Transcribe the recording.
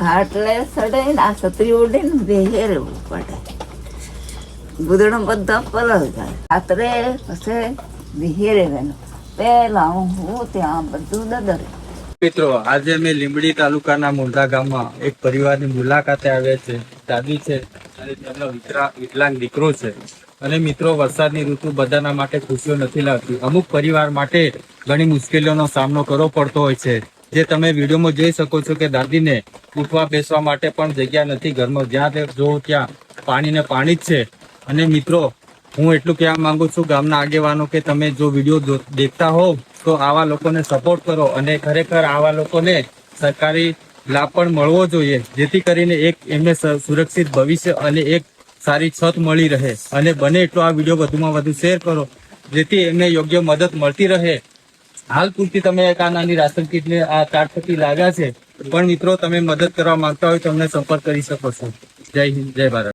ખાટલે સડે ને આ છત્રી ઉડીને બેહે રહેવું પડે. ગુદડો બધા પલળ જાય. રાત્રે પછી બેહી રહેવાનું. પેલા હું ત્યાં બધું દદરે. મિત્રો, આજે અમે લીંબડી તાલુકાના મુંદ્રા ગામમાં એક પરિવારની મુલાકાતે આવ્યા છે. દાદી છે અને તેમનો વિકલાંગ દીકરો છે. અને મિત્રો, વરસાદની ઋતુ બધાના માટે ખુશીઓ નથી લાવતી. અમુક પરિવાર માટે ઘણી મુશ્કેલીઓનો સામનો કરવો પડતો હોય છે. જે તમે વિડીયોમાં જોઈ શકો છો કે દાદીને ઉઠવા બેસવા માટે પણ જગ્યા નથી ઘરમાં. જ્યાં જોવો ત્યાં પાણી ને પાણી જ છે. અને મિત્રો, હું એટલું કહેવા માંગુ છું ગામના આગેવાનો કે તમે જો વિડીયો દેખતા હોવ તો આવા લોકોને સપોર્ટ કરો. અને ખરેખર આવા લોકોને સરકારી લાભ પણ મળવો જોઈએ, જેથી કરીને એક એમને સુરક્ષિત ભવિષ્ય અને એક સારી છત મળી રહે. અને બને એટલો આ વિડીયો વધુમાં વધુ શેર કરો, જેથી એમને યોગ્ય મદદ મળતી રહે. હાલ પૂરતી તમે એક આ નાની રાશન કીટને આ કાર્ડ થકી લાગ્યા છે, પણ મિત્રો તમે મદદ કરવા માંગતા હોય તો અમને સંપર્ક કરી શકો છો. જય હિન્દ, જય ભારત.